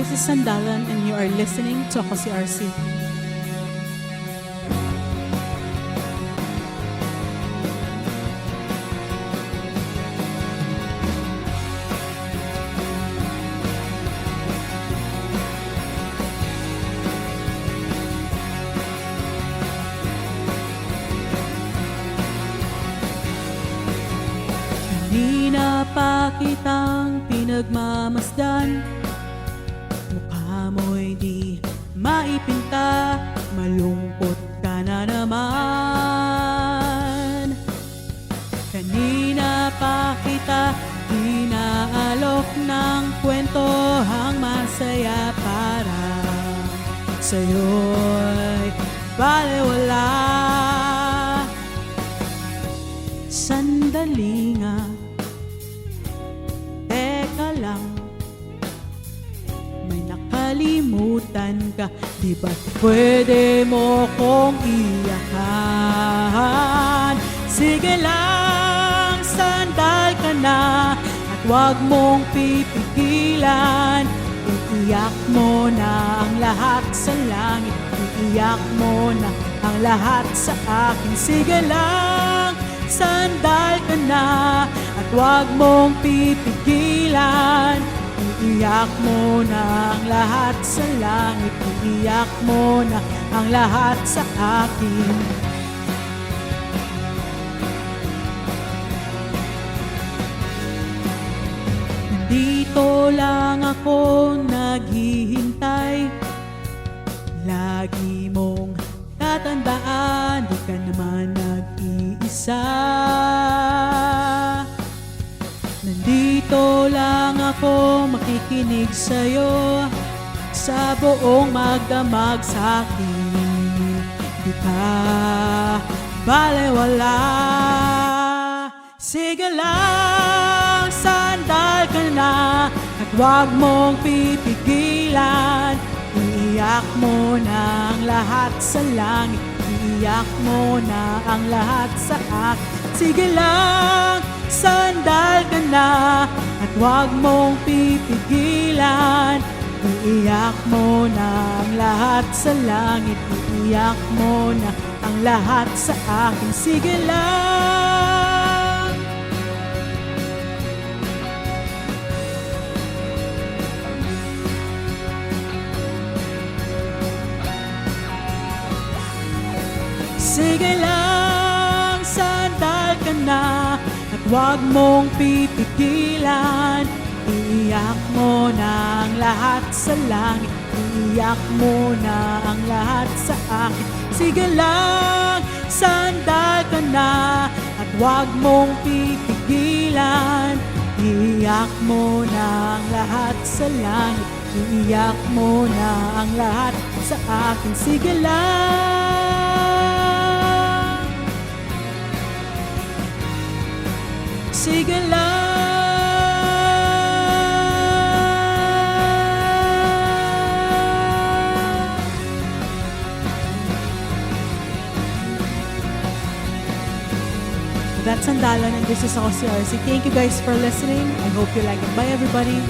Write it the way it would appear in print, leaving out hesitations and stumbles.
This is Sandalan and you are listening to Ako Si RC. Kanina pa kitang pinagmamasdan, mukha mo'y di maipinta, malungkot ka na naman. Kanina pa kita inaalok ng kwentohang masaya para sa'yo'y balewala. Sandali nga, teka lang, may nakalimutan ka. Di ba't pwede mo kong iyakan? Sige lang, sandal ka na at huwag mong pipigilan. Iiyak mo na ang lahat sa langit, iiyak mo na ang lahat sa akin. Sige lang, sandal ka na at huwag mong pipigilan. Iiyak mo na ang lahat sa langit, iiyak mo na ang lahat sa akin. Nandito lang ako naghihintay, lagi mong tatandaan, di ka naman nag-iisa. Nandito lang ako makikinig sa'yo, sa buong magdamag sa'kin. Di ka balewala. Sige lang, sandal ka na at huwag mong pipigilan. Iiyak mo na ang lahat sa langit, iiyak mo na ang lahat sa akin. Sige lang, sandal ka na at huwag mong pipigilan. Iiyak mo na ang lahat sa langit, iiyak mo na ang lahat sa akin. Sige lang. Sige lang, sandal ka na at huwag mong pipigilan. Iiyak mo na ang lahat sa langit, iiyak mo na ang lahat sa akin. Sige lang, sandal ka na at huwag mong pipigilan. Iiyak mo na ang lahat sa langit, iiyak mo na ang lahat sa akin. Sige lang. Sige lang. That's Sandalan and this is Ako Si RC. Thank you guys for listening. I hope you like it. Bye everybody.